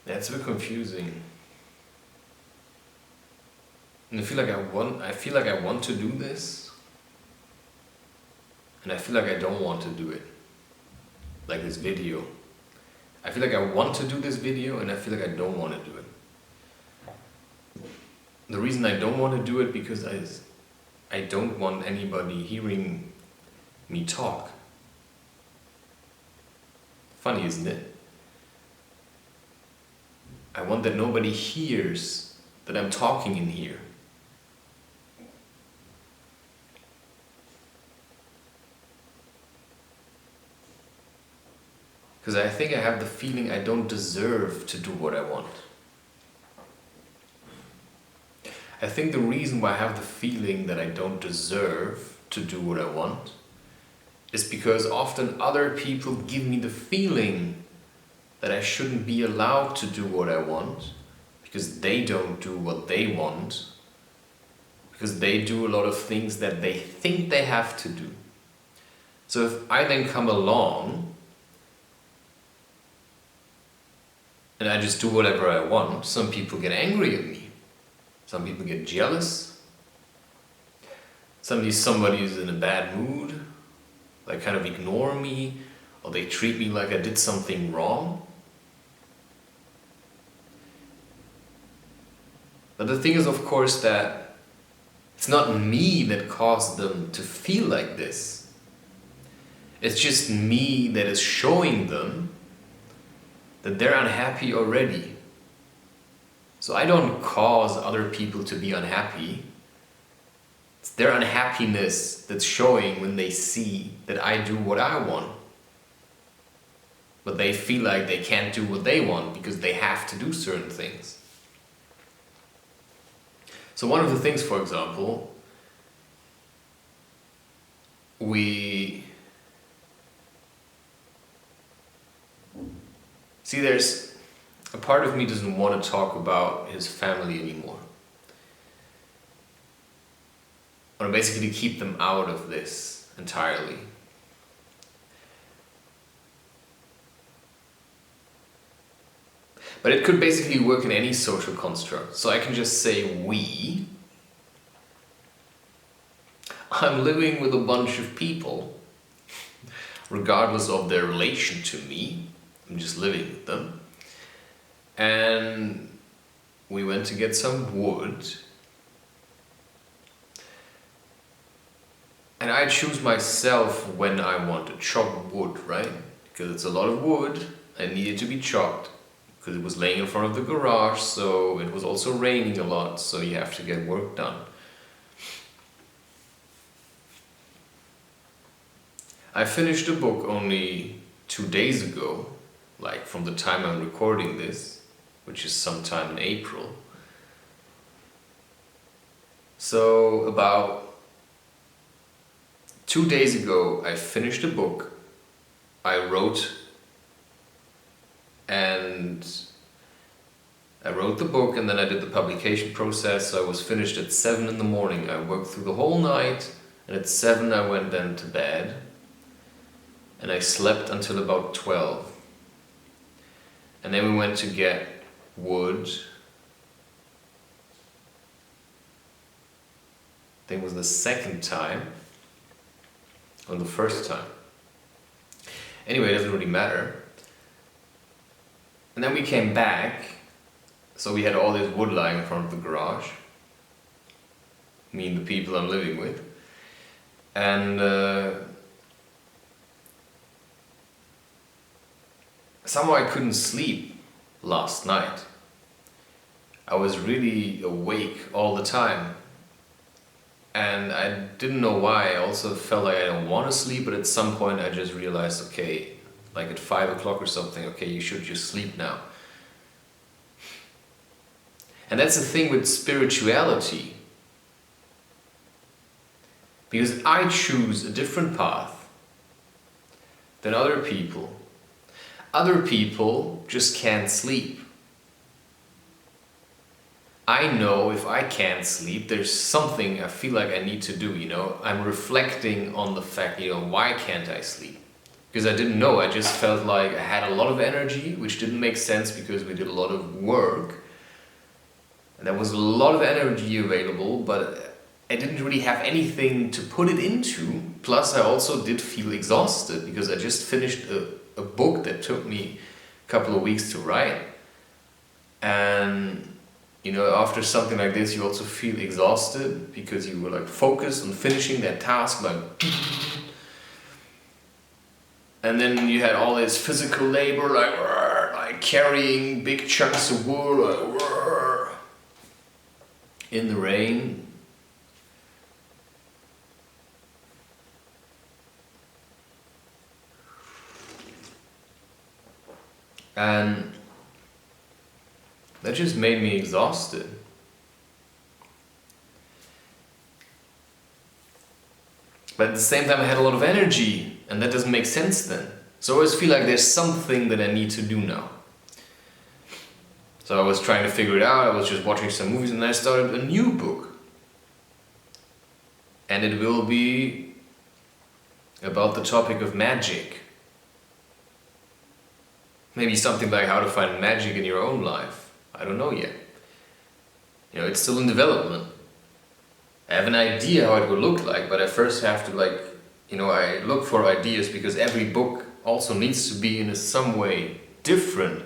That's a bit confusing. And I feel like I want to do this, and I feel like I don't want to do it. Like this video. I feel like I want to do this video, and I feel like I don't want to do it. The reason I don't want to do it because I don't want anybody hearing me talk. Funny, isn't it? I want that nobody hears that I'm talking in here. Because I think I have the feeling I don't deserve to do what I want. I think the reason why I have the feeling that I don't deserve to do what I want is because often other people give me the feeling that I shouldn't be allowed to do what I want because they don't do what they want, because they do a lot of things that they think they have to do. So if I then come along and I just do whatever I want, some people get angry at me. Some people get jealous. Suddenly somebody is in a bad mood. They kind of ignore me, or they treat me like I did something wrong. But the thing is, of course, that it's not me that caused them to feel like this. It's just me that is showing them that they're unhappy already. So I don't cause other people to be unhappy. It's their unhappiness that's showing when they see that I do what I want. But they feel like they can't do what they want because they have to do certain things. So one of the things, for example, there's a part of me doesn't want to talk about his family anymore. I want to basically keep them out of this entirely. But it could basically work in any social construct. So I can just say we. I'm living with a bunch of people, regardless of their relation to me. I'm just living with them. And we went to get some wood. And I choose myself when I want to chop wood, right? Because it's a lot of wood, I needed to be chopped. Because it was laying in front of the garage, so it was also raining a lot, so you have to get work done. I finished the book only 2 days ago, like from the time I'm recording this, which is sometime in April. So about 2 days ago I finished the book, I wrote the book, and then I did the publication process. So I was finished at 7 in the morning. I worked through the whole night, and at 7 I went then to bed, and I slept until about 12. And then we went to get wood. I think it was the second time, or the first time. Anyway, it doesn't really matter. And then we came back, so we had all this wood lying in front of the garage, me and the people I'm living with, and somehow I couldn't sleep last night. I was really awake all the time, and I didn't know why. I also felt like I don't want to sleep, but at some point I just realized, okay, like at 5 o'clock or something, okay, you should just sleep now. And that's the thing with spirituality. Because I choose a different path than other people. Other people just can't sleep. I know if I can't sleep, there's something I feel like I need to do, you know. I'm reflecting on the fact, you know, why can't I sleep? because I didn't know. I just felt like I had a lot of energy, which didn't make sense because we did a lot of work. And there was a lot of energy available, but I didn't really have anything to put it into. Plus, I also did feel exhausted because I just finished a book that took me a couple of weeks to write. And you know, after something like this, you also feel exhausted because you were like focused on finishing that task, like, and then you had all this physical labor, like carrying big chunks of wood, like, in the rain. And that just made me exhausted. But at the same time I had a lot of energy, and that doesn't make sense then. So I always feel like there's something that I need to do now. So I was trying to figure it out, I was just watching some movies, and I started a new book. And it will be about the topic of magic. Maybe something like how to find magic in your own life. I don't know yet. You know, it's still in development. I have an idea how it will look like, but I first have to I look for ideas because every book also needs to be in some way different.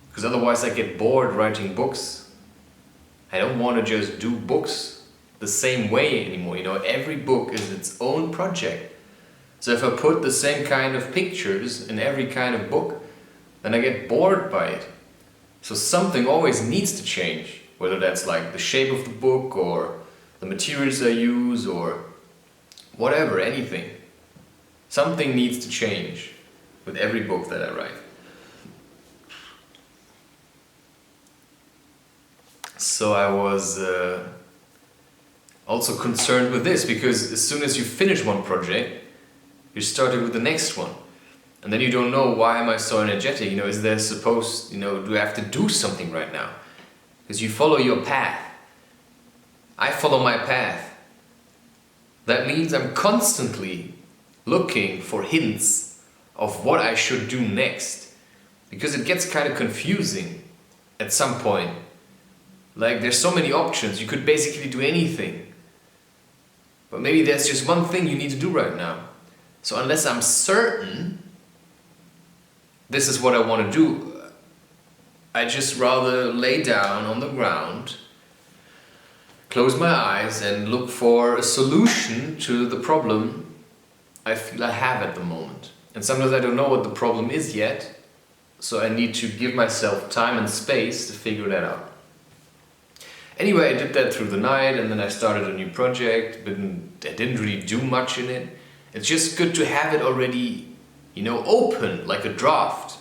Because otherwise I get bored writing books. I don't want to just do books the same way anymore. You know, every book is its own project. So if I put the same kind of pictures in every kind of book, then I get bored by it. So something always needs to change, whether that's like the shape of the book or the materials I use or whatever, anything. Something needs to change with every book that I write. So I was also concerned with this, because as soon as you finish one project, you started with the next one. And then you don't know, why am I so energetic? You know, is there supposed, do I have to do something right now? Because you follow your path. I follow my path. That means I'm constantly looking for hints of what I should do next. Because it gets kind of confusing at some point. Like, there's so many options, you could basically do anything. But maybe there's just one thing you need to do right now. So unless I'm certain this is what I want to do, I just rather lay down on the ground, close my eyes and look for a solution to the problem I feel I have at the moment. And sometimes I don't know what the problem is yet, so I need to give myself time and space to figure that out. Anyway, I did that through the night, and then I started a new project, but I didn't really do much in it. It's just good to have it already, open, like a draft.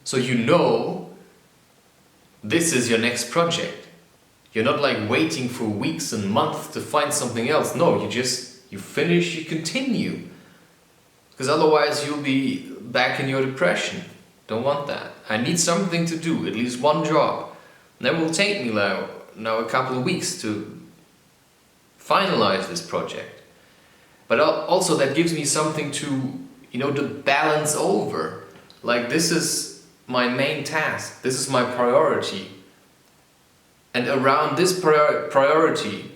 So this is your next project. You're not like waiting for weeks and months to find something else. No, you finish, you continue. Because otherwise you'll be back in your depression. Don't want that. I need something to do, at least one job. And that will take me now a couple of weeks to finalize this project. But also that gives me something to balance over. Like, this is my main task, this is my priority. And around this priority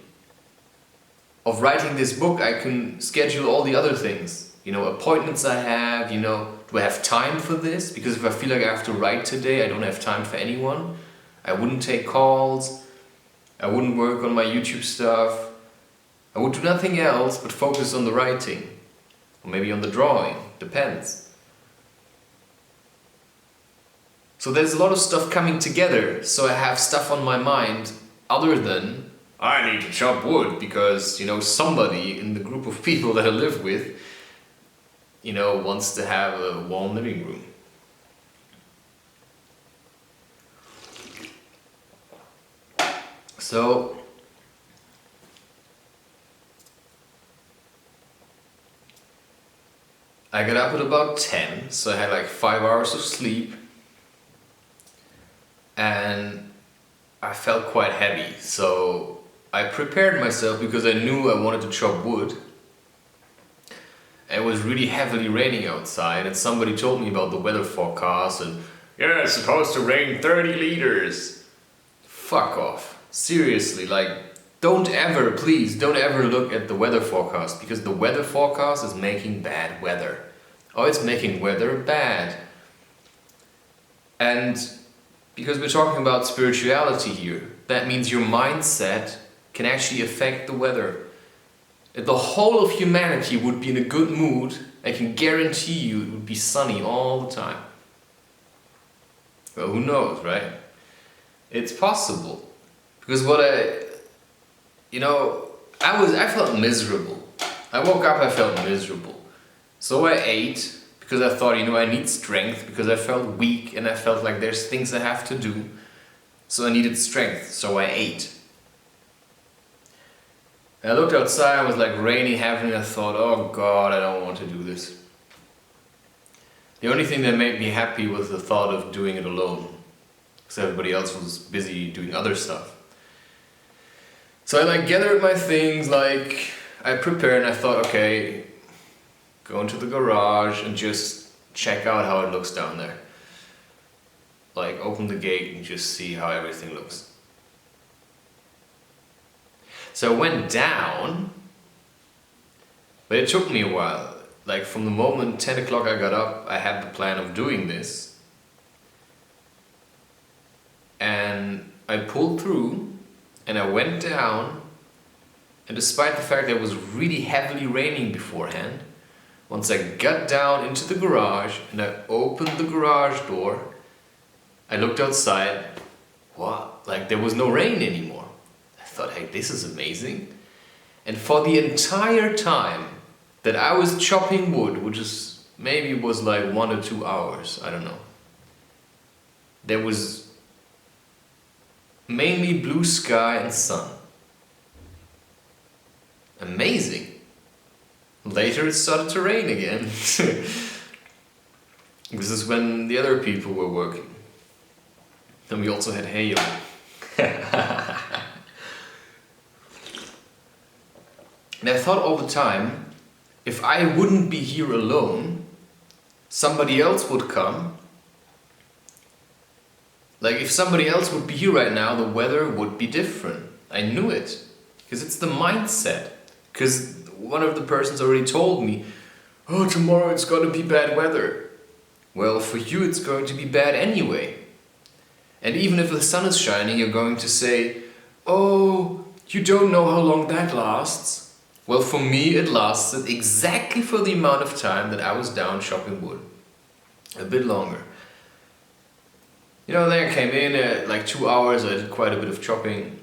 of writing this book, I can schedule all the other things. Appointments I have, do I have time for this? Because if I feel like I have to write today, I don't have time for anyone. I wouldn't take calls, I wouldn't work on my YouTube stuff. I would do nothing else but focus on the writing, or maybe on the drawing, depends. So there's a lot of stuff coming together, so I have stuff on my mind other than I need to chop wood because, somebody in the group of people that I live with, wants to have a warm living room. So I got up at about 10, so I had like 5 hours of sleep, and I felt quite heavy, so I prepared myself because I knew I wanted to chop wood. It was really heavily raining outside, and somebody told me about the weather forecast and, yeah, it's supposed to rain 30 liters. Fuck off. Seriously, like, please don't ever look at the weather forecast, because the weather forecast is making bad weather. Oh, it's making weather bad. And because we're talking about spirituality here, that means your mindset can actually affect the weather. If the whole of humanity would be in a good mood, I can guarantee you it would be sunny all the time. Well, who knows, right? It's possible. Because I felt miserable. I woke up, I felt miserable. So I ate, because I thought, I need strength, because I felt weak and I felt like there's things I have to do. So I needed strength, so I ate. And I looked outside, it was like rainy, heavy, and I thought, oh God, I don't want to do this. The only thing that made me happy was the thought of doing it alone, because everybody else was busy doing other stuff. So I gathered my things, I prepared, and I thought, okay, go into the garage and just check out how it looks down there. Open the gate and just see how everything looks. So I went down, but it took me a while. From the moment 10 o'clock I got up, I had the plan of doing this. And I pulled through, and I went down, and despite the fact that it was really heavily raining beforehand, once I got down into the garage and I opened the garage door, I looked outside. What? There was no rain anymore. I thought, hey, this is amazing. And for the entire time that I was chopping wood, which is maybe was 1 or 2 hours, I don't know, there was mainly blue sky and sun. Amazing. Later it started to rain again. This is when the other people were working. And we also had hail. And I thought all the time, if I wouldn't be here alone, somebody else would come. If somebody else would be here right now, the weather would be different. I knew it. Because it's the mindset. Because one of the persons already told me, oh, tomorrow it's going to be bad weather. Well, for you it's going to be bad anyway. And even if the sun is shining, you're going to say, oh, you don't know how long that lasts. Well, for me it lasted exactly for the amount of time that I was down chopping wood. A bit longer. Then I came in at 2 hours, I did quite a bit of chopping.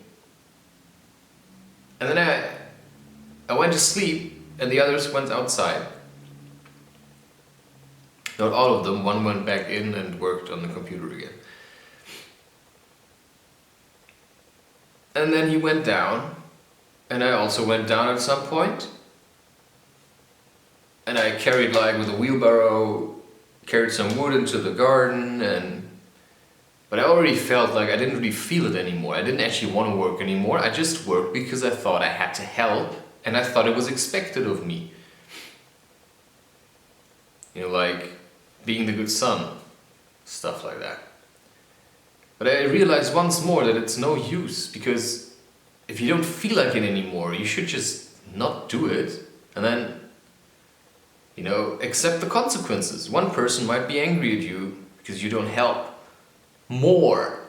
And then I went to sleep and the others went outside. Not all of them, one went back in and worked on the computer again. And then he went down, and I also went down at some point. And I carried with a wheelbarrow, carried some wood into the garden, but I already felt I didn't really feel it anymore. I didn't actually want to work anymore. I just worked because I thought I had to help, and I thought it was expected of me. Being the good son, stuff like that. But I realized once more that it's no use, because if you don't feel like it anymore, you should just not do it, and then, accept the consequences. One person might be angry at you because you don't help more.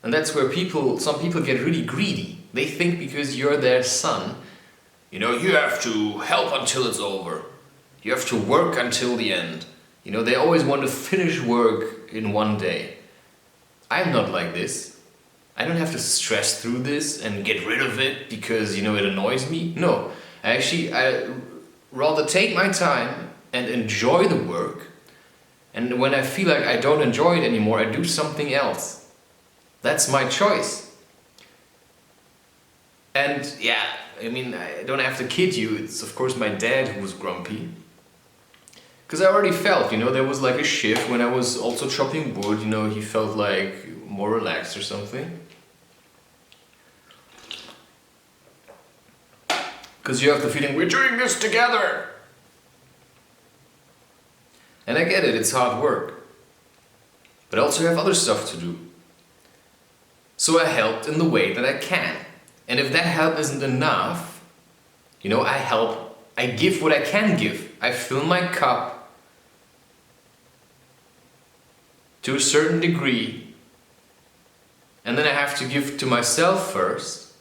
And that's where some people get really greedy. They think because you're their son, you have to help until it's over. You have to work until the end. They always want to finish work in one day. I'm not like this. I don't have to stress through this and get rid of it because, it annoys me. No, I rather take my time and enjoy the work. And when I feel like I don't enjoy it anymore, I do something else. That's my choice. And yeah, I don't have to kid you, it's of course my dad who was grumpy. Because I already felt, there was a shift when I was also chopping wood, he felt more relaxed or something. Because you have the feeling, we're doing this together. And I get it, it's hard work. But I also have other stuff to do. So I helped in the way that I can. And if that help isn't enough, I help, I give what I can give. I fill my cup to a certain degree, and then I have to give to myself first.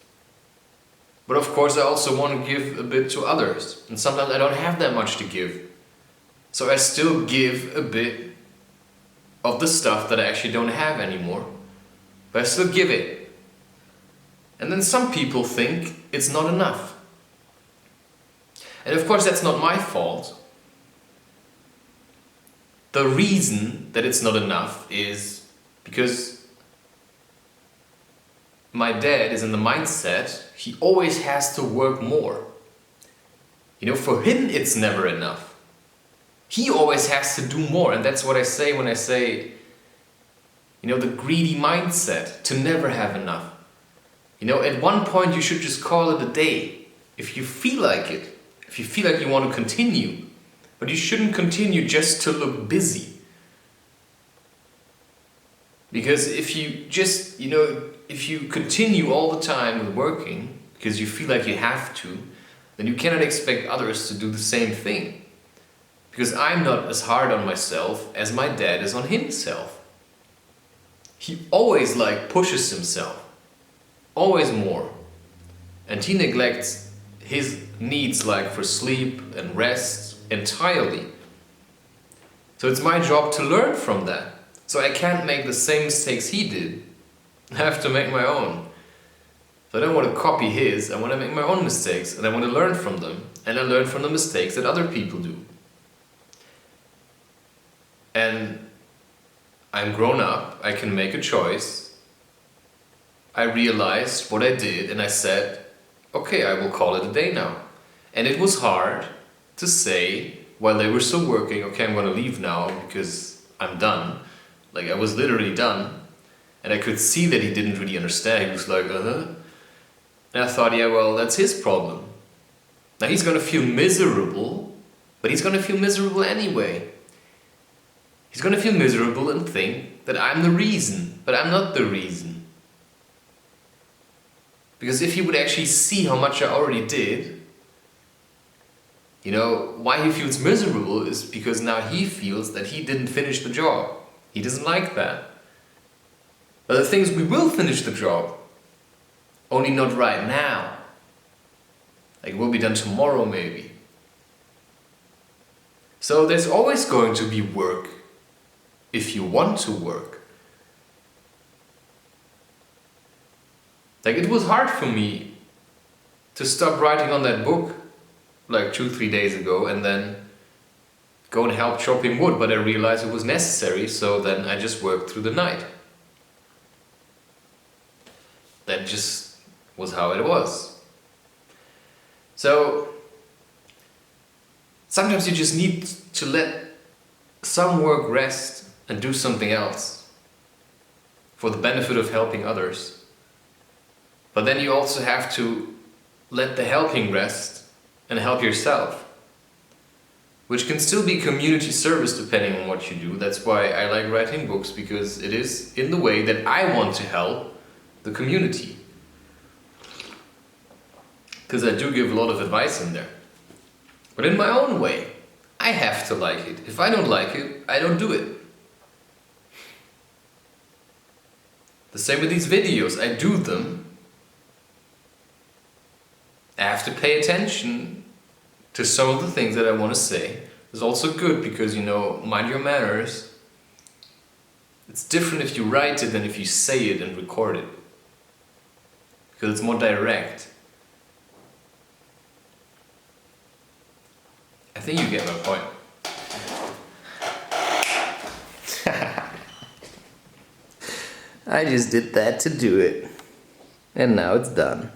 But of course I also want to give a bit to others, and sometimes I don't have that much to give. So I still give a bit of the stuff that I actually don't have anymore, but I still give it. And then some people think it's not enough. And of course that's not my fault. The reason that it's not enough is because my dad is in the mindset he always has to work more. For him it's never enough. He always has to do more, and that's what I say when I say, the greedy mindset, to never have enough. At one point you should just call it a day, if you feel like it, if you feel like you want to continue. But you shouldn't continue just to look busy. Because if you just, if you continue all the time with working, because you feel like you have to, then you cannot expect others to do the same thing. Because I'm not as hard on myself as my dad is on himself. He always pushes himself. Always more. And he neglects his needs for sleep and rest entirely. So it's my job to learn from that. So I can't make the same mistakes he did. I have to make my own. So I don't want to copy his, I want to make my own mistakes, and I want to learn from them. And I learn from the mistakes that other people do. And I'm grown up, I can make a choice. I realized what I did and I said, okay, I will call it a day now. And it was hard to say, while they were still working, okay, I'm going to leave now because I'm done. I was literally done. And I could see that he didn't really understand. He was like, And I thought, yeah, well, that's his problem. Now he's going to feel miserable, but he's going to feel miserable anyway. He's going to feel miserable and think that I'm the reason, but I'm not the reason. Because if he would actually see how much I already did, why he feels miserable is because now he feels that he didn't finish the job. He doesn't like that. But the thing is, we will finish the job. Only not right now. It will be done tomorrow maybe. So there's always going to be work if you want to work. It was hard for me to stop writing on that book 2-3 days ago and then go and help chopping wood, but I realized it was necessary, so then I just worked through the night. That just was how it was. So sometimes you just need to let some work rest and do something else for the benefit of helping others. But then you also have to let the helping rest and help yourself, which can still be community service depending on what you do. That's why I like writing books, because it is in the way that I want to help the community. Because I do give a lot of advice in there. But in my own way, I have to like it. If I don't like it, I don't do it. The same with these videos. I do them. I have to pay attention to some of the things that I want to say. It's also good because, mind your manners. It's different if you write it than if you say it and record it. Because it's more direct. I think you get my point. I just did that to do it. And now it's done.